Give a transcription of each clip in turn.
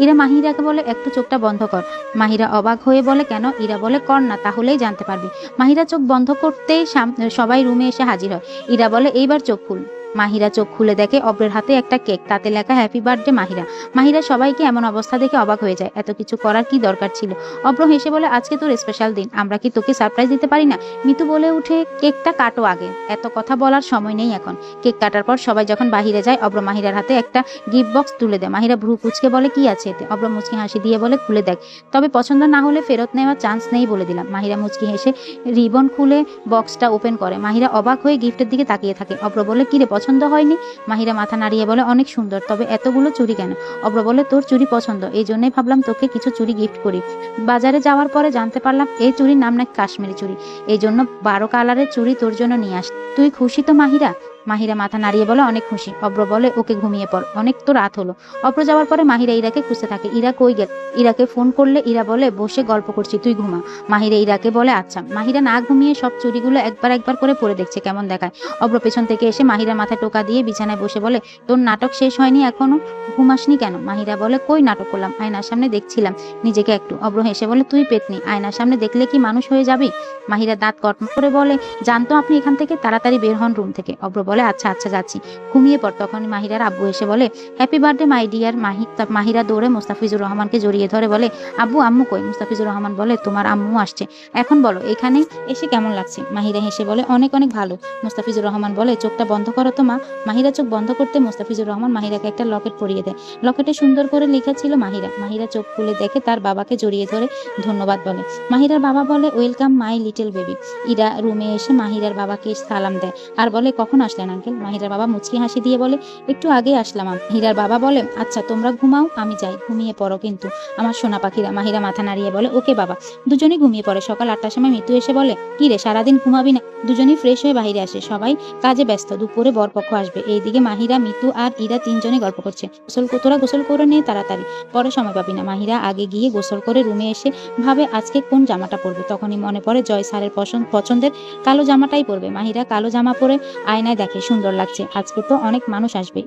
ইরা মাহিরাকে বলে একটু চোখটা বন্ধ কর। মাহিরা অবাক হয়ে বলে কেন? ইরা বলে কর না, তাহলেই জানতে পারবি। মাহিরা চোখ বন্ধ করতেই সবাই রুমে এসে হাজির হয়। ইরা বলে এইবার চোখ খুল। মাহিরা চোখ খুলে দেখে অব্রের হাতে একটা কেক, তাতে লেখা হ্যাপি বার্থডে মাহিরা। মাহিরা সবাইকে এমন অবস্থা দেখে অবাক হয়ে যায়, এত কিছু করার কি দরকার ছিল? অব্র হেসে বলে আজকে তোর স্পেশাল দিন, আমরা কি তোকে সারপ্রাইজ দিতে পারি না? মিতু বলে উঠে কেকটা কাটো আগে, এত কথা বলার সময় নেই এখন। কেক কাটার পর সবাই যখন বাহিরে যায়, অব্র মাহিরার হাতে একটা গিফট বক্স তুলে দেয়। মাহিরা ভ্রু কুচকে বলে কি আছে এতে? অব্র মুচকি হাসি দিয়ে বলে খুলে দেখ, তবে পছন্দ না হলে ফেরত নেওয়ার চান্স নেই বলে দিলাম। মাহিরা মুচকি হেসে রিবন খুলে বক্সটা ওপেন করে। মাহিরা অবাক হয়ে গিফটের দিকে তাকিয়ে থাকে। অব্র বলে কিরে, পছন্দ হয়নি? মাহিরা মাথা নাড়িয়ে বলে অনেক সুন্দর, তবে এতগুলো চুড়ি কেন? অব্র বলে তোর চুড়ি পছন্দ, এই জন্যই ভাবলাম তোকে কিছু চুড়ি গিফট করি। বাজারে যাওয়ার পরে জানতে পারলাম এই চুড়ির নাম নাকি কাশ্মীরি চুড়ি, এই জন্য 12 কালারের চুড়ি তোর জন্য নিয়ে আস। তুই খুশি তো মাহিরা? মাহিরা মাথা নাড়িয়ে বলে অনেক খুশি। অব্র বলে ওকে ঘুমিয়ে পড়, অনেক তো রাত হলো। অব্র যাওয়ার পরে মাহিরা ইরাকে খুঁজতে থাকে। ইরা কই গেল? ইরাকে ফোন করলে ইরা বলে বসে গল্প করছি, তুই ঘুমা। মাহিরা ইরাকে বলে আচ্ছা। মাহিরা না ঘুমিয়ে সব চুড়িগুলো একবার একবার করে পরে দেখছে কেমন দেখায়। অব্র পেছন থেকে এসে মাহিরার মাথায় টোকা দিয়ে বিছানায় বসে বলে তোর নাটক শেষ হয়নি এখনো, ঘুমাসনি কেন? মাহিরা বলে কই নাটক করলাম, আয়নার সামনে দেখছিলাম নিজেকে একটু। অব্র হেসে বলে তুই পেতনি, আয়নার সামনে দেখলে কি মানুষ হয়ে যাবি? মাহিরা দাঁত কটমট করে বলে জানতো আপনি এখান থেকে, তাড়াতাড়ি বের হন রুম থেকে। অব্র বলে আচ্ছা আচ্ছা যাচ্ছি, ঘুমিয়ে পড়। তখন মাহিরার আব্বু এসে বলে happy birthday my dear Mahi. Mahira দৌড়ে মুস্তাফিজুর রহমানকে জড়িয়ে ধরে বলে আব্বু আম্মু কই? মুস্তাফিজুর রহমান বলে তোমার আম্মু আসছে, এখন বলো এখানে এসে কেমন লাগছে? মাহিরা হেসে বলে অনেক অনেক ভালো। মুস্তাফিজুর রহমান বলে চোখটা বন্ধ করো তো মা। মাহিরা চোখ বন্ধ করতে মুস্তাফিজুর রহমান মাহিরাকে একটা লকেট পরিয়ে দেয়। লকেটে সুন্দর করে লেখা ছিল মাহিরা। মাহিরা চোখ খুলে দেখে তার বাবাকে জড়িয়ে ধরে ধন্যবাদ বলে। মাহিরার বাবা বলে welcome my little baby. Ira রুমে এসে মাহিরার বাবাকে সালাম দেয় আর বলে কখন আসলেন আঙ্কেল? মাহিরার বাবা মুচকি হাসি দিয়ে বলে একটু আগে আসলাম। মাহিরার বাবা বলে আচ্ছা তোমরা ঘুমাও, আমি যাই, ঘুমিয়ে পড়ো কিন্তু আমার সোনা পাখিরা। মাহিরা মাথা নাড়িয়ে বলে ওকে বাবা। দুজনেই ঘুমিয়ে পড়ে। সকাল 8টার সময় মিতু এসে বলে কি রে, সারাদিন ঘুমাবি না? দুজনেই ফ্রেশ হয়ে বাহিরে আসে। সবাই কাজে ব্যস্ত, দুপুরে বরপক্ষ আসবে। এইদিকে মাহিরা, মিতু আর ইরা তিনজনে গল্প করছে। তোরা গোসল করে নিয়ে তাড়াতাড়ি, পরে সময় পাবি না। মাহিরা আগে গিয়ে গোসল করে রুমে এসে ভাবে আজকে কোন জামাটা পরবে। তখনই মনে পড়ে জয় স্যারের পছন্দের কালো জামাটাই পরবে। মাহিরা কালো জামা পরে আয়নায় দেখে সুন্দর লাগছে, আজকে তো অনেক মানুষ আসবে।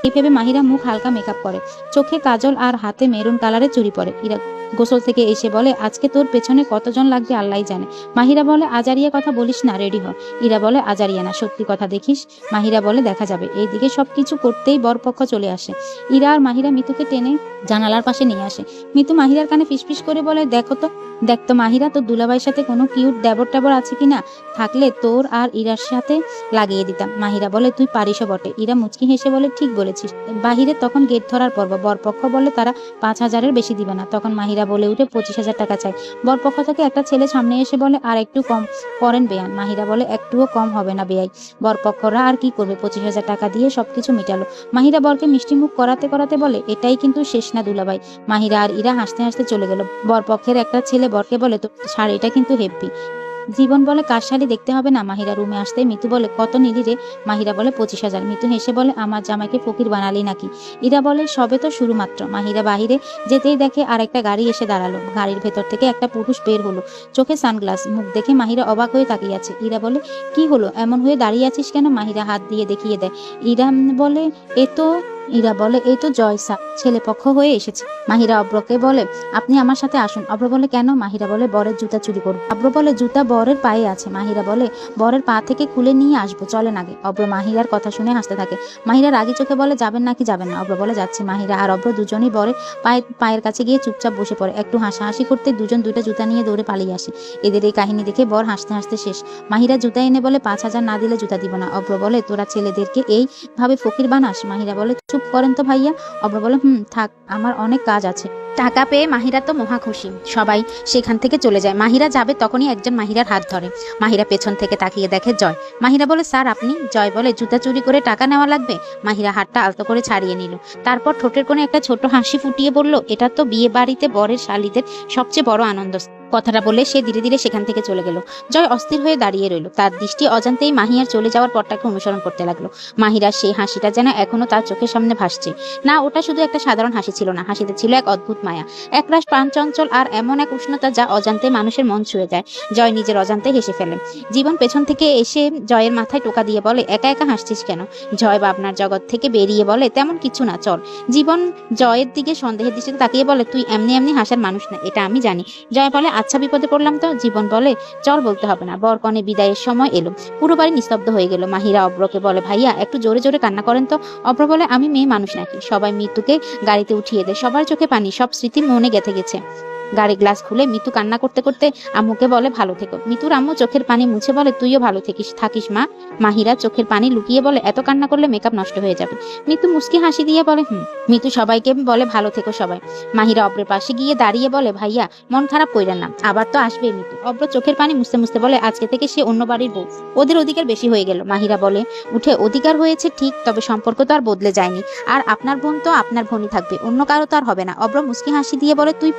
এই ভেবে মাহিরা মুখ হালকা মেকআপ করে, চোখে কাজল আর হাতে মেরুন কালারের চুড়ি পরে। ইরা গোসল থেকে এসে বলে আজকে তোর পেছনে কতজন লাগবে আল্লাহ জানে। মাহিরা বলে আজারিয়া কথা বলিস না, রেডি হ। ইরা বলে আজারিয়া না, সত্যি কথা দেখিস। মাহিরা বলে দেখা যাবে। এইদিকে সবকিছু করতেই বরপক্ষ চলে আসে। ইরা আর মাহিরা মিতুকে টেনে জানালার পাশে নিয়ে আসে। মিতু মাহিরার কানে ফিসফিস করে বলে দেখতো মাহিরা, তোর দুলাভাইয়ের সাথে কোনো কিউট দেবর টেবর আছে কিনা, থাকলে তোর আর ইরার সাথে লাগিয়ে দিতাম। মাহিরা বলে তুই পারিসও বটে। ইরা মুচকি হেসে বলে ঠিক বলেছিস। বাহিরে তখন গেট ধরার পর্ব। বরপক্ষ বলে তারা 5,000-এর বেশি দিবে না। তখন মাহিরা বলে উঠে 25,000 টাকা চাই। বরপক্ষ থেকে একটা ছেলে সামনে এসে বলে আর একটু কম করেন বেয়ান। মাহিরা বলে একটুও কম হবে না বেয়াই। বরপক্ষরা আর কি করবে, 25,000 টাকা দিয়ে সবকিছু মিটালো। মাহিরা বরকে মিষ্টি মুখ করাতে করাতে বলে এটাই কিন্তু শেষ না দুলাভাই। মাহিরা আর ইরা হাসতে হাসতে চলে গেল। বরপক্ষের একটা ছেলে বরকে বলে তো শাড়িটা কিন্তু হেব্বি। জীবন বলে কার শাড়ি দেখতে হবে না। মাহিরা রুমে আসতে মিতু বলে কত নিলি রে? মাহিরা বলে 25,000। মিতু হেসে বলে আমার জামাইকে ফকির বানালি নাকি? ইরা বলে সবে তো শুরু মাত্র। মাহিরা বাহিরে যেতেই দেখে আর একটা গাড়ি এসে দাঁড়ালো। গাড়ির ভেতর থেকে একটা পুরুষ বের হলো, চোখে সানগ্লাস, মুখ দেখে মাহিরা অবাক হয়ে তাকিয়ে আছে। ইরা বলে কি হলো, এমন হয়ে দাঁড়িয়ে আছিস কেন? মাহিরা হাত দিয়ে দেখিয়ে দেয়। ইরা বলে এই তো জয় স্যার, ছেলে পক্ষ হয়ে এসেছে। মাহিরা অব্রকে বলে আপনি আমার সাথে আসুন। অব্র বলে কেন? মাহিরা বলে বরের জুতা চুরি করব। অব্র বলে জুতা বরের পায়ে আছে। মাহিরা বলে বরের পা থেকে খুলে নিয়ে আসবো, চলেন আগে। অব্র মাহিরার কথা শুনে হাসতে থাকে। মাহিরা রাগি চোখে বলে যাবেন নাকি যাবেন না? অব্র বলে যাচ্ছি। মাহিরা আর অব্র দুজনেই বরের পায়ের কাছে গিয়ে চুপচাপ বসে পড়ে। একটু হাসাহাসি করতে দুজন দুইটা জুতা নিয়ে দৌড়ে পালিয়ে আসে। এদের এই কাহিনী দেখে বর হাসতে হাসতে শেষ। মাহিরা জুতা এনে বলে 5,000 না দিলে জুতা দিব না। অব্র বলে তোরা ছেলেদেরকে এইভাবে ফকির বানাস? মাহিরা বলে চুপ করেন তো ভাইয়া। অব্র বলে থাক, আমার অনেক কাজ আছে। টাকা পেয়ে মাহিরা তো মহা খুশি। সবাই সেখান থেকে চলে যায়। মাহিরা যাবে তখনই একজন মাহিরার হাত ধরে। মাহিরা পেছন থেকে তাকিয়ে দেখে জয়। মাহিরা বলে স্যার আপনি? জয় বলে জুতা চুরি করে টাকা নেওয়া লাগবে। মাহিরা হাতটা আলতো করে ছাড়িয়ে নিল, তারপর ঠোঁটের কোণে একটা ছোট হাসি ফুটিয়ে বলল এটা তো বিয়ে বাড়িতে বরের শালীদের সবচেয়ে বড় আনন্দ। কথাটা বলে সে ধীরে ধীরে সেখান থেকে চলে গেল। জয় অস্থির হয়ে দাঁড়িয়ে রইল। তার দৃষ্টি অজান্তেই মাহিয়ার চলে যাওয়ার পথটাকে অনুসরণ করতে লাগলো। মাহিরার সেই হাসিটা যেন এখনো তার চোখের সামনে ভাসছে। না, ওটা শুধু একটা সাধারণ হাসি ছিল না, হাসিতে ছিল এক অদ্ভুত মায়া, একরাশ প্রাণচঞ্চল আর এমন এক উষ্ণতা যা অজান্তে মানুষের মন ছুঁয়ে যায়। জয় নিজের অজান্তে হেসে ফেলে। জীবন পেছন থেকে এসে জয়ের মাথায় টোকা দিয়ে বলে, একা একা হাসছিস কেন? জয় ভাবনার জগৎ থেকে বেরিয়ে বলে, তেমন কিছু না, চল। জীবন জয়ের দিকে সন্দেহের দৃষ্টিতে তাকিয়ে বলে, তুই এমনি এমনি হাসার মানুষ না, এটা আমি জানি। জয় বলে, আচ্ছা, বিপদে পড়লাম তো? জীবন বলে, চল, বলতে হবে না। বরকনে বিদায়ের সময় এলো। পুরো বাড়ি নিস্তব্ধ হয়ে গেল। মাহিরা অব্রকে বলে, ভাইয়া একটু জোরে জোরে কান্না করেন তো। অব্র বলে, আমি মেয়ে মানুষ নাকি? সবাই মৃত্যুকে গাড়িতে উঠিয়ে দেয়, সবার চোখে পানি, সব স্মৃতি মনে গেঁথে গেছে। গাড়ি গ্লাস খুলে মিতু কান্না করতে করতে আম্মুকে বলে, ভালো থেকো। মিতুর আম্মু চোখের পানি মুছে বলে, তুইও ভালো থাকিস মা। মাহিরা চোখের পানি লুকিয়ে বলে, এত কান্না করলে মেকআপ নষ্ট হয়ে যাবে। মিতু মুস্কি হাসি দিয়ে বলে, মিতু সবাইকে বলে, ভালো থেকো সবাই। মাহিরা অব্রের পাশে গিয়ে দাঁড়িয়ে বলে, ভাইয়া মন খারাপ কইরেন না, আবার তো আসবে মিতু। অব্র চোখের পানি মুছতে মুছতে বলে, আজকে থেকে সে অন্য বাড়ির বউ, ওদের অধিকার বেশি হয়ে গেল। মাহিরা বলে উঠে, অধিকার হয়েছে ঠিক, তবে সম্পর্ক তো আর বদলে যায়নি। আর আপনার বোন তো আপনার বোনই থাকবে, অন্য কারো তো আর হবে না। অব্র মুস্কি হাসি দিয়ে বলে, তুই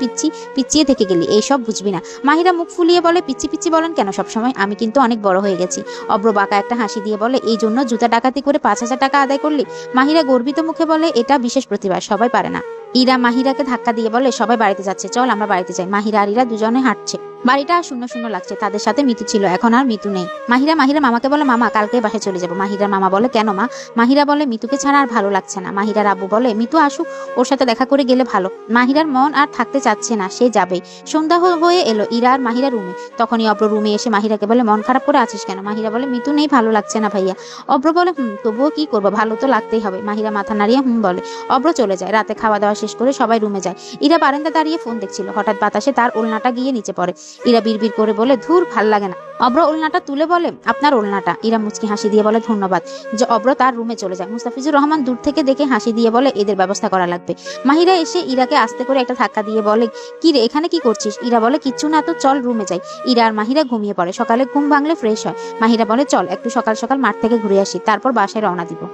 পিচ্ছিয়ে থেকে গেলি, এইসব বুঝবি না। মাহিরা মুখ ফুলিয়ে বলে, পিচ্ছি বলেন কেন সবসময়? আমি কিন্তু অনেক বড় হয়ে গেছি। অব্র বাঁকা একটা হাসি দিয়ে বলে, এই জন্য জুতা ডাকাতি করে 5,000 টাকা আদায় করলি? মাহিরা গর্বিত মুখে বলে, এটা বিশেষ প্রতিভা, সবাই পারে না। ইরা মাহিরাকে ধাক্কা দিয়ে বলে, সবাই বাড়িতে যাচ্ছে, চল আমরা বাড়িতে যাই। মাহিরা আর ইরা দুজনে হাঁটছে। বাড়িটা শূন্য শূন্য লাগছে। তাদের সাথে মিতু ছিল, এখন আর মিতু নেই। মাহিরা মামাকে বলে, মামা কালকে বাসায় চলে যাবো। মাহিরার মামা বলে, কেন মা? মাহিরা বলে, মিতুকে ছাড়া আর ভালো লাগছে না। মাহিরার আব্বু বলে, মিতু আসুক, ওর সাথে দেখা করে গেলে ভালো। মাহিরার মন আর থাকতে চাচ্ছে না, সে যাবেই। সন্ধ্যা হয়ে এলো। ইরা আর মাহিরা রুমে। তখনই অব্র রুমে এসে মাহিরাকে বলে, মন খারাপ করে আছিস কেন? মাহিরা বলে, মিতু নেই, ভালো লাগছে না ভাইয়া। অব্র বলে, তবুও কি করবো, ভালো তো লাগতেই হবে। মাহিরা মাথা নাড়িয়ে বলে। অব্র চলে যায়। রাতে খাওয়া দাওয়া শেষ করে সবাই রুমে যায়। ইরা বারান্দা দাঁড়িয়ে ফোন দেখছিল। হঠাৎ বাতাসে তার ওলনাটা গিয়ে নিচে পড়ে। ইরা বিড়বিড় করে বলে, ধুর, ভাল লাগে না। অব্র ওলনাটা তুলে বলে, আপনার ওলনাটা। ইরা মুচকি হাসি দিয়ে বলে, ধন্যবাদ। যে অব্র তার রুমে চলে যায়। মুস্তাফিজুর রহমান দূর থেকে দেখে হাসি দিয়ে বলে, এদের ব্যবস্থা করা লাগবে। মাহিরা এসে ইরাকে আস্তে করে একটা ধাক্কা দিয়ে বলে, কি রে, এখানে কি করছিস? ইরা বলে, কিচ্ছু না তো, চল রুমে যাই। ইরা আর মাহিরা ঘুমিয়ে পড়ে। সকালে ঘুম ভাঙলে ফ্রেশ হয়। মাহিরা বলে, চল একটু সকাল সকাল মাঠ থেকে ঘুরে আসি, তারপর বাসায় রওনা দিব।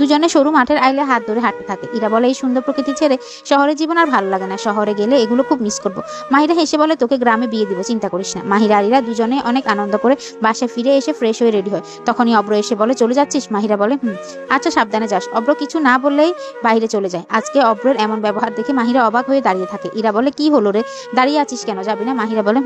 দুজনে সরু মাঠের আইলে হাত ধরে হাঁটতে থাকে। ইরা বলে, এই সুন্দর প্রকৃতি ছেড়ে শহরের জীবন আর ভালো লাগে না, শহরে গেলে এগুলো খুব মিস করবো। মাহিরা হেসে বলে, তোকে গ্রামে বিয়ে দিব, চিন্তা করিস না। মাহিরা আর ইরা দুজনে অনেক আনন্দ করে বাসায় ফিরে এসে ফ্রেশ হয়ে রেডি হয়। তখনই অব্র এসে বলে, চলে যাচ্ছিস? মাহিরা বলে, আচ্ছা, সাবধানে যাস। অব্র কিছু না বললেই বাইরে চলে যায়। আজকে অব্রের এমন ব্যবহার দেখে মাহিরা অবাক হয়ে দাঁড়িয়ে থাকে। ইরা বলে, কি হলো রে, দাঁড়িয়ে আছিস কেন, যাবি না? মাহিরা বলে,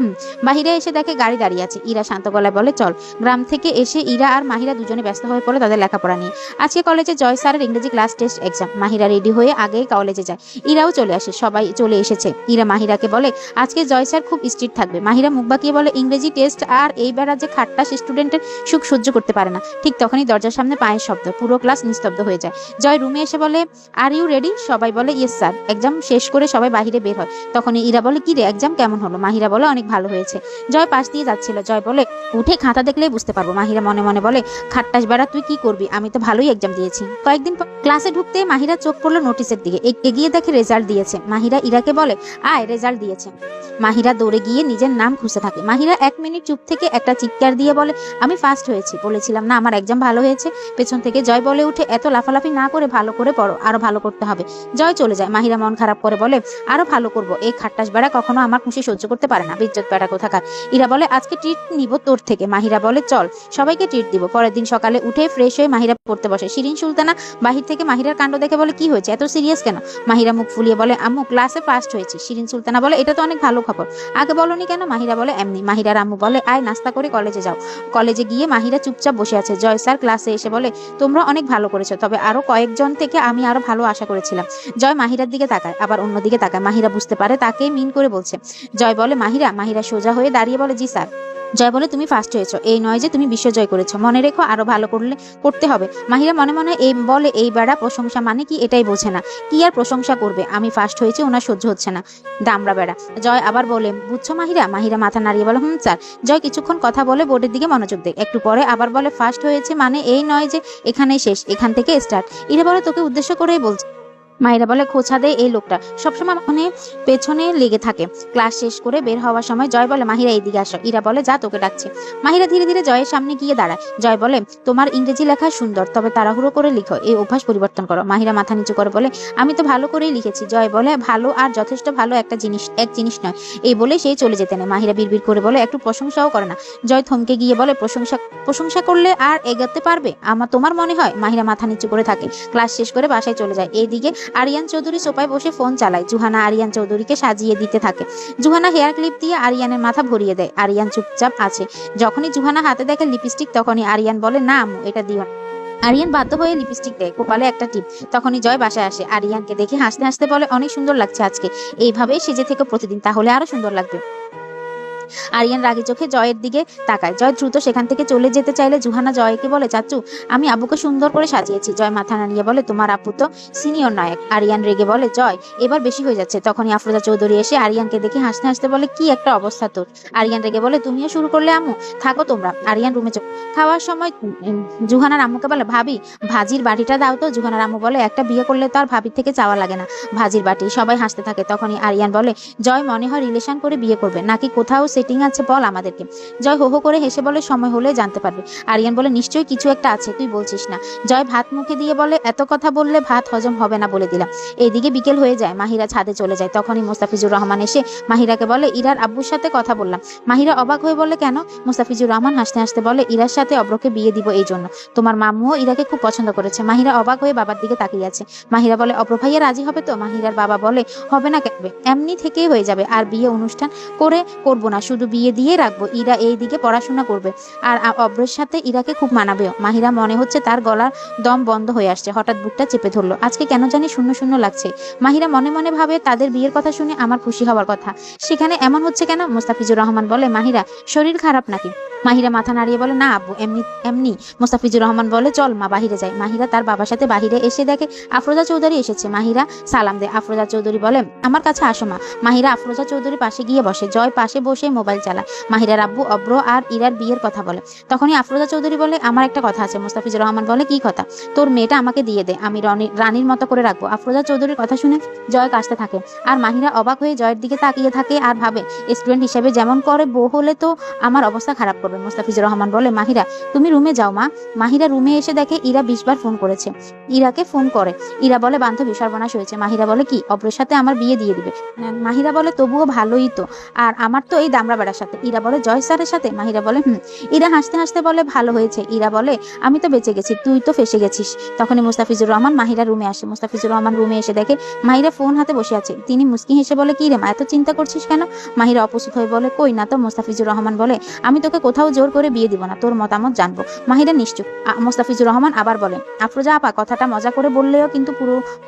বাহিরে এসে দেখে গাড়ি দাঁড়িয়ে আছে। ইরা শান্ত গলায় বলে, চল। গ্রাম থেকে এসে ইরা আর মাহিরা দুজনে ব্যস্ত হয়ে পড়ে তাদের লেখাপড়া নিয়ে। আজকে কলেজে জয় স্যারের ইংরেজি class test exam. Mahira ready হয়ে আগেই কলেজে যায়। ইরাও চলে আসে। সবাই চলে এসেছে। ইরা মাহিরাকে বলে, আজকে জয় স্যার খুব স্ট্রিক্ট থাকবে। মাহিরা মুখ বাঁকিয়ে বলে, ইংরেজি টেস্ট আর এইবার যে খাট্টা স্টুডেন্টের সুখ সহ্য করতে পারে না। ঠিক তখনই দরজার সামনে পায়ের শব্দ। পুরো ক্লাস নিস্তব্ধ হয়ে যায়। জয় রুমে এসে বলে, আর ইউ রেডি? সবাই বলে, ইয়েস স্যার। এক্সাম শেষ করে সবাই বাহিরে বের হয়। তখনই ইরা বলে, কি রে, এক্সাম কেমন হলো? মাহিরা বলে, অনেক ভালো হয়েছে। জয় পাশ দিয়ে যাচ্ছিল। জয় বলে, উঠে খাতা দেখলেই বুঝতে পারবো। মাহিরা মনে মনে বলে, খাট্টাস বেড়া, তুই কি করবি, আমি তো ভালোই এক্সাম দিয়েছি। কয়েকদিন পর ক্লাসে ঢুকতে মাহিরা চোখ পড়লো নোটিশের দিকে। এগিয়ে দেখে রেজাল্ট দিয়েছে। মাহিরা ইরাকে বলে, আয়, রেজাল্ট দিয়েছে। মাহিরা দৌড়ে গিয়ে নিজের নাম খুঁজতে থাকে। মাহিরা 1 মিনিট চুপ থেকে একটা চিৎকার দিয়ে বলে, আমি ফার্স্ট হয়েছি। বলেছিলাম না আমার এক্সাম ভালো হয়েছে? পেছন থেকে জয় বলে উঠে, এত লাফালাফি না করে ভালো করে পড়ো, আরো ভালো করতে হবে। জয় চলে যায়। মাহিরা মন খারাপ করে বলে, আরো ভালো করবো। এই খাট্টাস বেড়া কখনো আমার খুশি সহ্য করতে পারে না, বিজ্জত বেড়া কোথাকার। ইরা বলে, আজকে ট্রিট নিব তোর থেকে। মাহিরা বলে, চল, সবাইকে ট্রিট দিব। পরের দিন সকালে উঠে ফ্রেশ হয়ে মাহিরা পড়তে বসে। শিরিন সুলতানা বাহির থেকে মাহিরার কাণ্ড দেখে বলে, কি হয়েছে, এত সিরিয়াস কেন? মাহিরা মুখ ফুলিয়ে বলে, আম্মু ক্লাসে ফার্স্ট হয়েছি। শিরিন সুলতানা বলে, এটা তো অনেক ভালো খবর, আগে বলনি কেন? মাহিরা বলে, এমনি। মাহিরার আম্মু বলে, আয় নাস্তা করে কলেজে যাও। কলেজে গিয়ে মাহিরা চুপচাপ বসে আছে। জয় স্যার ক্লাসে এসে বলে, তোমরা অনেক ভালো করেছো, তবে আরো কয়েকজন থেকে আমি আরো ভালো আশা করেছিলাম। জয় মাহিরার দিকে তাকায়, আবার অন্যদিকে তাকায়। মাহিরা বুঝতে পারে তাকে মিন করে বলছে। জয় বলে, মাহিরা। মাহিরা সোজা হয়ে দাঁড়িয়ে বলে, জি স্যার। জয় বলে, তুমি ফার্স্ট হয়েছো, এই নয় যে তুমি বিশ্বজয় করেছো, মনে রেখো আরো ভালো করতে হবে। মাহিরা মনে মনে বলে, এই বেড়া প্রশংসা মানে কি এটাই বোঝে না। কি আর প্রশংসা করবে, আমি ফার্স্ট হয়েছি, ওনার সহ্য হচ্ছে না, দামড়া বেড়া। জয় আবার বলে, বুঝছো মাহিরা? মাহিরা মাথা নাড়িয়ে বলে, স্যার। জয় কিছুক্ষণ কথা বলে বোর্ডের দিকে মনোযোগ দেয়। একটু পরে আবার বলে, ফার্স্ট হয়েছে মানে এই নয় যে এখানেই শেষ, এখান থেকে স্টার্ট। ইরা বলে, তোকে উদ্দেশ্য করেই বলছে। মাহিরা বলে খোঁচা দেয় এই লোকটা, সবসময় মানে পেছনে লেগে থাকে। ক্লাস শেষ করে বের হওয়ার সময় জয় বলে মাহিরা এইদিকে আসো। ইরা বলে যা, তোকে ডাকছে। মাহিরা ধীরে ধীরে জয়ের সামনে গিয়ে দাঁড়ায়। জয় বলে তোমার ইংরেজি লেখা সুন্দর, তবে তাড়াহুড়ো করে লিখো, এই অভ্যাস পরিবর্তন করো। মাহিরা মাথা নিচু করে বলে আমি তো ভালো করেই লিখেছি। জয় বলে ভালো আর যথেষ্ট ভালো এক জিনিস নয়। এই বলে সেই চলে যেতে নেয়। মাহিরা বিড়বিড় করে বলে একটু প্রশংসাও করে না। জয় থমকে গিয়ে বলে প্রশংসা করলে আর এগোতে পারবে তোমার মনে হয়? মাহিরা মাথা নিচু করে থাকে। ক্লাস শেষ করে বাসায় চলে যায়। এইদিকে আরিয়ান চৌধুরী সোফায় বসে ফোন চালায়। জুহানা আরিয়ান চৌধুরীকে সাজিয়ে দিতে থাকে। জুহানা হেয়ার ক্লিপ দিয়ে আরিয়ানের মাথা ভরিয়ে দেয়। আরিয়ান চুপচাপ আছে। যখনই জুহানা হাতে দেখে লিপস্টিক, তখনই আরিয়ান বলে না আম্মু, এটা দিও না। আরিয়ান বাধ্য হয়ে লিপস্টিক দেয়, কপালে একটা টিপ। তখনই জয় বাসায় আসে। আরিয়ানকে দেখে হাসতে হাসতে বলে অনেক সুন্দর লাগছে আজকে, এইভাবে সেজে থেকে প্রতিদিন, তাহলে আরো সুন্দর লাগবে। আরিয়ান রাগী চোখে জয়ের দিকে তাকায়। জয় দ্রুত সেখান থেকে চলে যেতে চাইলে জুহানা জয়কে বলে চাচু, আমি আব্বুকে সুন্দর করে সাজিয়েছি। জয় মাথা নাড়িয়ে বলে তোমার আব্বু তো সিনিয়র নায়ক। আরিয়ান রেগে বলে জয়, এবার বেশি হয়ে যাচ্ছে। তখনই আফরোজা চৌধুরী এসে আরিয়ানকে দেখে হাসতে হাসতে বলে কি একটা অবস্থা তোর। আরিয়ান রেগে বলে তুমিও শুরু করলে আম্মু, থাকো তোমরা। আরিয়ান রুমে খাওয়ার সময় জুহানার আম্মুকে বলে ভাবি ভাজির বাটিটা দাও তো। জুহানার আম্মু বলে একটা বিয়ে করলে তো আর ভাবির থেকে চাওয়া লাগে না ভাজির বাটি। সবাই হাসতে থাকে। তখনই আরিয়ান বলে জয় মনে হয় রিলেশন করে বিয়ে করবে, নাকি কোথাও সেটিং আছে বল আমাদেরকে। জয় হো হো করে হেসে বলে সময় হলে জানতে পারবে। আরিয়ান বলে নিশ্চয়ই কিছু একটা আছে, তুই বলছিস না। জয় ভাত মুখে দিয়ে বলে এত কথা বললে ভাত হজম হবে না বলে দিলাম। এইদিকে বিকেল হয়ে যায়। মাহিরা ছাদে চলে যায়। তখনই মুস্তাফিজুর রহমান এসে মাহিরাকে বলে ইরার আব্বুর সাথে কথা বললাম। মাহিরা অবাক হয়ে বলে কেন? মুস্তাফিজুর রহমান হাসতে হাসতে বলে ইরার সাথে অব্রকে বিয়ে দিব এই জন্য, তোমার মাম্মুও ইরাকে খুব পছন্দ করেছে। মাহিরা অবাক হয়ে বাবার দিকে তাকিয়ে আছে। মাহিরা বলে অব্র ভাইয়া রাজি হবে তো? মাহিরার বাবা বলে হবে না কেন, এমনি থেকেই হয়ে যাবে, আর বিয়ে অনুষ্ঠান করবো না, শুধু বিয়ে দিয়ে রাখবো। ইরা এই দিকে পড়াশোনা করবে আর অব্রের সাথে ইরাকে খুব মানাবেও। মাহিরা মনে হচ্ছে তার গলার দম বন্ধ হয়ে আসছে। হঠাৎ বুকটা চেপে ধরলো। আজকে কেন জানি শূন্য শূন্য লাগছে। মাহিরা মনে মনে ভাবে তাদের বিয়ের কথা শুনে আমার খুশি হওয়ার কথা, সেখানে এমন হচ্ছে কেন? মুস্তাফিজুর রহমান বলে মাহিরা শরীর খারাপ নাকি? মাহিরা মাথা নাড়িয়ে বলে না আব্বু, এমনি এমনি। মুস্তাফিজুর রহমান বলে চল মা বাহিরে যাই। মাহিরা তার বাবার সাথে বাহিরে এসে দেখে আফরোজা চৌধুরী এসেছে। মাহিরা সালাম দেয়। আফরোজা চৌধুরী বলে আমার কাছে আসো মা। মাহিরা আফরোজা চৌধুরীর পাশে গিয়ে বসে। জয় পাশে বসে মোবাইল চালায়। মাহিরার আব্বু অব্র আর ইরার বিয়ের কথা বলে। তখনই আফরোজা চৌধুরী বলে আমার একটা কথা আছে। মুস্তাফিজুর রহমান বলে কি কথা? তোর মেয়েটা আমাকে দিয়ে দে, আমি রানীর মতো করে রাখবো। আফরোজা চৌধুরীর কথা শুনে জয় কাশতে থাকে আর মাহিরা অবাক হয়ে জয়ের দিকে তাকিয়ে থাকে আর ভাবে স্টুডেন্ট হিসেবে যেমন করে বউ হলে তো আমার অবস্থা খারাপ করবে। মুস্তাফিজুর রহমান বলে মাহিরা তুমি রুমে যাও মা। মাহিরা রুমে এসে দেখে ইরা 20 বার ফোন করেছে। ইরাকে ফোন করে। ইরা বলে বান্ধবী সর্বনাশ হয়েছে। মাহিরা বলে কি? অব্রের সাথে আমার বিয়ে দিয়ে দিবে। মাহিরা বলে তবুও ভালোই তো, আর আমার তো এই দামড়া বেড়ার সাথে। ইরা বলে জয় স্যারের সাথে। মাহিরা বলে ইরা হাসতে হাসতে বলে ভালো হয়েছে। ইরা বলে আমি তো বেঁচে গেছি, তুই তো ফেসে গেছিস। তখনই মুস্তাফিজুর রহমান মাহিরা রুমে আসে। মুস্তাফিজুর রহমান রুমে এসে দেখে মাহিরা ফোন হাতে বসে আছে। তিনি মুস্কি হেসে বলে কি রে মা, এত চিন্তা করছিস কেন? মাহিরা অপ্রস্তুত হয়ে বলে কই না তো। মুস্তাফিজুর রহমান বলে আমি তোকে কোথাও জোর করে বিয়ে দিব না, তোর মতামত জানবো। মাহিরা নিশ্চুপ। মুস্তাফিজুর রহমান আবার বলে আফরোজা আপা কথাটা মজা করে বললেও কিন্তু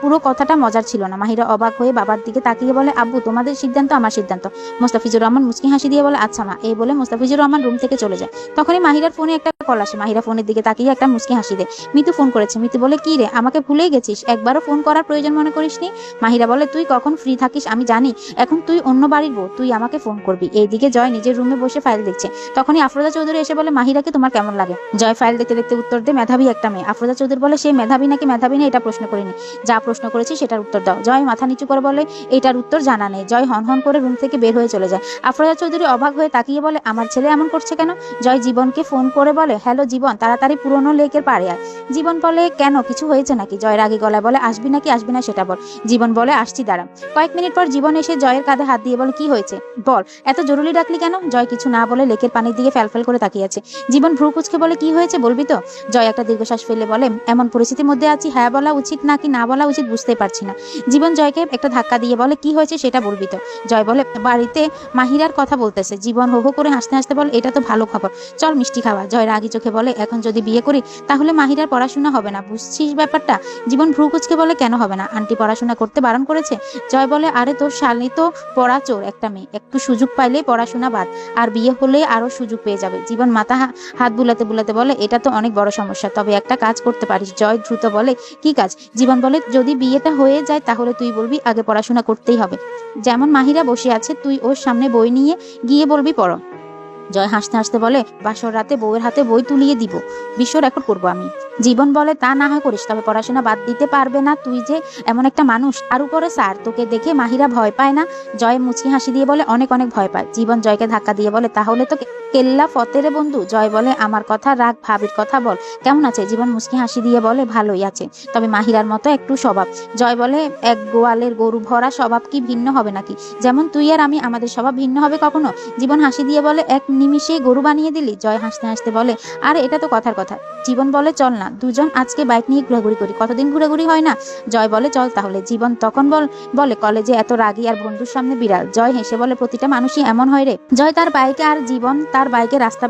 পুরো কথাটা মজার ছিল না। মাহিরা অবাক হয়ে বাবার দিকে তাকিয়ে বলে আব্বু তোমাদের সিদ্ধান্ত আমার সিদ্ধান্ত। মুস্তাফিজুর রহমান মুচকি হাসি দিয়ে বলে আচ্ছা মা। এই বলে মুস্তাফিজুর রহমান রুম থেকে চলে যায়। তখনই মাহিরার ফোনে একটা কল আসে। মাহিরা ফোনের দিকে তাকিয়ে একটা মুচকি হাসি দেয়। মিতু ফোন করেছে। মিতু বলে কি রে, আমাকে ভুলেই গেছিস? একবারও ফোন করার প্রয়োজন মনে করিসনি? মাহিরা বলে তুই কখন ফ্রি থাকিস আমি জানি, এখন তুই অন্য বাড়ির বউ, তুই আমাকে ফোন করবি। এইদিকে জয় নিজের রুমে বসে ফাইল দেখছে। তখনই আফরোজা চৌধুরী এসে বলে মাহিরাকে তোমার কেমন লাগে? জয় ফাইল দেখতে দেখতে উত্তর দেয় মেধাবী একটা মেয়ে। আফরোজা চৌধুরী বলে সে মেধাবী নাকি মেধাবী নেই এটা প্রশ্ন করিনি, যা প্রশ্ন করেছি সেটার উত্তর দাও। জয় মাথা নিচু করে বলে এটার উত্তর জানা নেই। জয় হন করে রুম থেকে বের হয়ে চলে যায়। আফরোজা চৌধুরী অবাক হয়ে তাকিয়ে বলে আমার ছেলে এমন করছে কেন? জয় জীবনকে ফোন করে বলে হ্যালো জীবন, তাড়াতাড়ি পুরনো লেকের পাড়ে আয়। জীবন বলে কেন, কিছু হয়েছে নাকি? জয় রাগী গলায় বলে আসবি নাকি আসবি না সেটা বল। জীবন বলে আসছি দাঁড়া। কয়েক মিনিট পর জীবন এসে জয়ের কাঁধে হাত দিয়ে বলে কি হয়েছে বল, এত জরুরি ডাকলি কেন? জয় কিছু না বলে লেকের পানির দিকে ফ্যালফ্যাল করে তাকিয়ে আছে। জীবন ভ্রু কুচকে বলে কি হয়েছে বলবি তো? জয় একটা দীর্ঘশ্বাস ফেলে বলে এমন পরিস্থিতির মধ্যে আছি, হ্যাঁ বলা উচিত নাকি না বলা উচিত বুঝতেই পারছি না। জীবন জয়কে একটা ধাক্কা দিয়ে বলে কি হয়েছে সেটা বলবি তো? জয় বলে বাড়িতে মাহিরার কথা বলতেছে। জীবন হো হো করে হাসতে হাসতে বলে এটা তো ভালো খবর, চল মিষ্টি খাওয়া। জয় রাগী চোখে বলে এখন যদি বিয়ে করি তাহলে মাহিরার পড়াশোনা হবে না, বুঝছিস ব্যাপারটা? জীবন ভ্রু কুচকে বলে কেন হবে না, আন্টি পড়াশোনা করতে বারণ করেছে। জয় বলে আরে তোর শালি তো পড়া চোর একটা মেয়ে, একটু সুযোগ পাইলে পড়াশোনা বাদ, আর বিয়ে হলে আরো সুযোগ পেয়ে যাবে। জীবন মাথা হাত বুলাতে বুলাতে বলে এটা তো অনেক বড় সমস্যা, তবে একটা কাজ করতে পারিস। জয় দ্রুত বলে কি কাজ? জীবন বলে যদি বিয়েটা হয়ে যায় তাহলে তুই বলবি আগে পড়াশোনা করতেই হবে, যেমন মাহিরা বসে আছে তুই ওর সামনে বই নিয়ে গিয়ে বলবি পড়ো। জয় হাসতে হাসতে বলে বাসর রাতে বউয়ের হাতে বই তুলিয়ে দিব, বিশ্ব রেকর্ড করবো আমি। জীবন বলে তা না হয় করিস, তবে পড়াশোনা বাদ দিতে পারবে না। তুই যে এমন একটা মানুষ। আর উপরে স্যার তোকে দেখে মাহিরা ভয় পায় না? জয় মুচকি হাসি দিয়ে বলে অনেক অনেক ভয় পায়। জীবন জয়কে ধাক্কা দিয়ে বলে তাহলে তো কেল্লা ফতেরে বন্ধু। জয় বলে আমার কথা রাখ, ভাবির কথা বল। কেমন আছে? জীবন মুচকি হাসি দিয়ে বলে ভালোই আছে, তবে মাহিরার মতো একটু স্বভাব। জয় বলে এক গোয়ালের গরু ভরা স্বভাব কি ভিন্ন হবে নাকি? যেমন তুই আর আমি, আমাদের স্বভাব ভিন্ন হবে কখনো? জীবন হাসি দিয়ে বলে এক নিমিষে গরু বানিয়ে দিলি। জয় হাসতে হাসতে বলে আরে এটা তো কথার কথা। জীবন বলে চল না দুজন আজকে বাইক নিয়ে ঘোরাঘুরি করি, কতদিন ঘোরাঘুরি হয় না। জয় বলে চল তাহলে। জীবন তখন বলে কলেজে এত রাগী আর বন্ধুর সামনে বিড়াল। জয় হেসে বলে প্রতিটা মানুষই এমন হয় রে। জয় তার বাইকে আর জীবন তার বাইকে রাস্তা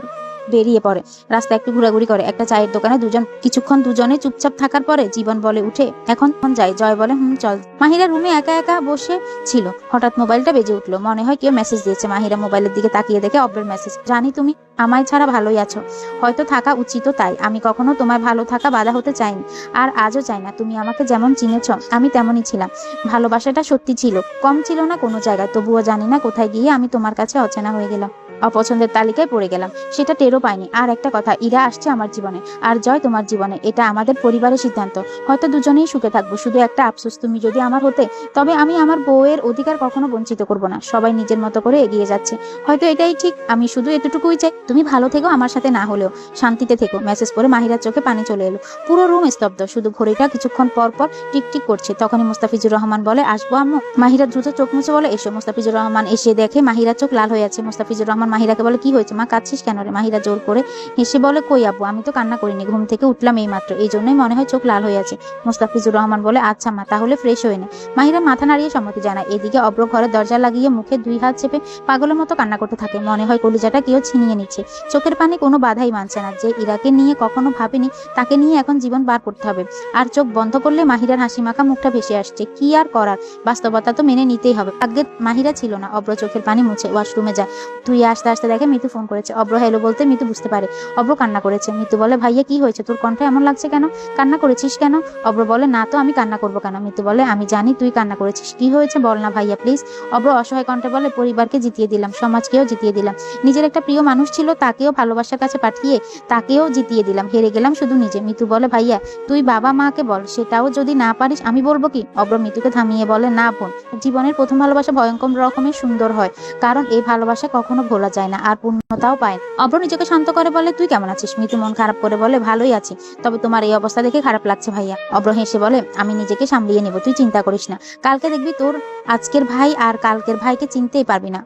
বেরিয়ে পড়ে। রাস্তা একটু ঘোরাঘুরি করে। একটা চায়ের দোকানে কিছুক্ষণ দুজনে চুপচাপ থাকার পরে জীবন বলে উঠে এখন যাই। জয় বলে চল। মাহিরা রুমে একা একা বসে ছিল, হঠাৎ মোবাইলটা বেজে উঠলো। মনে হয় কেউ মেসেজ দিয়েছে। মাহিরা মোবাইলের দিকে তাকিয়ে দেখে অব্রের মেসেজ। জানি তুমি আমায় ছাড়া ভালোই আছো, হয়তো থাকা উচিত তাই। আমি কখনো তোমার ভালো থাকা বাধা হতে চাইনি, আর আজও চাই না। তুমি আমাকে যেমন চিনেছ আমি তেমনই ছিলাম। ভালোবাসাটা সত্যি ছিল, কম ছিল না কোনো জায়গায়। তবুও জানি না কোথায় গিয়ে আমি তোমার কাছে অচেনা হয়ে গেলাম, অপছন্দের তালিকায় পড়ে গেলাম। সেটা টেরও পাইনি। আর একটা কথা, ইরা আসছে আমার জীবনে আর জয় তোমার জীবনে। এটা আমাদের পরিবারের সিদ্ধান্ত। হয়তো দুজনেই সুখে থাকবো। শুধু একটা আফসোস, তুমি যদি আমার হতে, তবে আমি আমার বউয়ের অধিকার কখনো বঞ্চিত করব না। সবাই নিজের মতো করে এগিয়ে যাচ্ছে, হয়তো এটাই ঠিক। আমি শুধু এতটুকুই চাই, তুমি ভালো থেকো, আমার সাথে না হলেও শান্তিতে থেকো। মেসেজ পড়ে মাহিরার চোখে পানি চলে এলো। পুরো রুম স্তব্ধ, শুধু ঘড়িটা কিছুক্ষণ পর পর টিকটিক করছে। তখনই মুস্তাফিজুর রহমান বলে আসবো আম্মু। মাহিরা দ্রুত চোখ মুছে বলে এসো। মুস্তাফিজুর রহমান এসে দেখে মাহিরার চোখ লাল হয়ে আছে। মুস্তাফিজুর রহমান মাহিরাকে বলে কি হয়েছে মা, কাঁদছিস কেন রে? মাহিরা জোর করে হেসে বলে কই আব্বু, আমি তো কান্না করিনি, ঘুম থেকে উঠলাম এই মাত্র, এই জন্যই মনে হয় চোখ লাল হয়ে আছে। মুস্তাফিজুর রহমান বলে আচ্ছা মা, তাহলে ফ্রেশ হয়ে নে। মাহিরা মাথা নাড়িয়ে সম্মতি জানায়। এদিকে অব্র ঘরের দরজা লাগিয়ে মুখে 2 হাত চেপে পাগলের মতো কান্না করতে থাকে। মনে হয় কলিজাটা কেউ ছিনিয়ে নিচ্ছে। চোখের পানি কোনো বাধাই মানছে না। যে ইরাকে নিয়ে কখনো ভাবেনি, তাকে নিয়ে এখন জীবন পার করতে হবে। আর চোখ বন্ধ করলে মাহিরার হাসি মাখা মুখটা ভেসে আসছে। কি আর করার, বাস্তবতা তো মেনে নিতেই হবে। ভাগ্যের মাহিরা ছিল না। অব্র চোখের পানি মুছে ওয়াশরুমে যায়। তুই আসতে আসতে দেখে মিতু ফোন করেছে। অব্র হ্যালো বলতে মিতু বুঝতে পারে অব্র কান্না করেছে। মিতু বলে ভাইয়া কি হয়েছে, তোর কণ্ঠ এমন লাগছে কেন, কান্না করেছিস কেন? অব্র বলে না তো, আমি কান্না করবো কেন? মিতু বলে আমি জানি তুই কান্না করেছিস, কি হয়েছে বল না ভাইয়া প্লিজ। অব্র অসহায় কণ্ঠে বলে পরিবারকে জিতিয়ে দিলাম, সমাজকেও জিতিয়ে দিলাম, নিজের একটা প্রিয় মানুষ ছিল তাকেও ভালোবাসার কাছে পাঠিয়ে তাকেও জিতিয়ে দিলাম, হেরে গেলাম শুধু নিজে। মিতু বলে ভাইয়া তুই বাবা মাকে বল, সেটাও যদি না পারিস আমি বলবো কি? অব্র মিতুকে থামিয়ে বলে না বোন, জীবনের প্রথম ভালোবাসা ভয়ঙ্কর রকমের সুন্দর হয়, কারণ এই ভালোবাসা কখনো ভোলা যায় না আর পূর্ণতাও পায় না। অব্র নিজেকে শান্ত করে বলে তুই কেমন আছিস? মিতু মন খারাপ করে বলে ভালোই আছি, তবে তোমার এই অবস্থা দেখে খারাপ লাগছে ভাইয়া। অব্র হেসে বলে আমি নিজেকে সামলিয়ে নেব, তুই চিন্তা করিস না। কালকে দেখবি তোর আজকের ভাই আর কালকের ভাইকে চিনতেই পারবি না,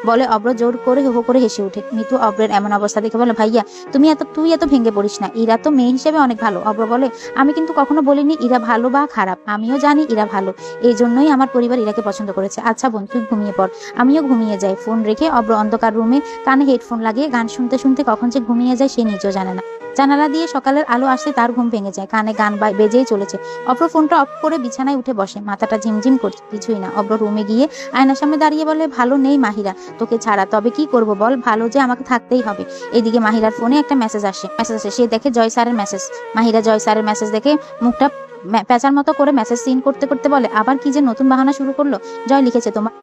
বলে অব্র জোর করে হো করে হেসে ওঠে। মিতু অব্রের এমন অবস্থা দেখে বলে ভাইয়া তুই এত ভেঙে পড়িস না, ইরা তো মেয়ে হিসেবে অনেক ভালো। অব্র বলে আমি কিন্তু কখনো বলিনি ইরা ভালো বা খারাপ, আমিও জানি ইরা ভালো, এই জন্যই আমার পরিবার ইরাকে পছন্দ করেছে। আচ্ছা বোন তুই ঘুমিয়ে পড়, আমিও ঘুমিয়ে যাই। ফোন রেখে অব্র অন্ধকার রুমে কানে হেডফোন লাগিয়ে গান শুনতে শুনতে কখন যে ঘুমিয়ে যায় সে নিজেও জানে না। জানালা দিয়ে সকালের আলো আসতে তার ঘুম ভেঙে যায়, কানে গান বেজেই চলেছে। অব্র ফোনটা অফ করে বিছানায় উঠে বসে, মাথাটা ঝিমঝিম করছে। কিছুই না। অব্র রুমে গিয়ে আয়নার সামনে দাঁড়িয়ে বলে ভালো নেই মাহিরা তোকে ছাড়া, তবে কি করব বল, ভালো যে আমাকে থাকতেই হবে। এদিকে মাহিরার ফোনে একটা মেসেজ আসে। সে দেখে জয় স্যারের মেসেজ। মাহিরা জয় স্যারের মেসেজ দেখে মুখটা পেঁচার মতো করে মেসেজ সিন করতে করতে বলে আবার কি যে নতুন বাহানা শুরু করলো। জয় লিখেছে তোমার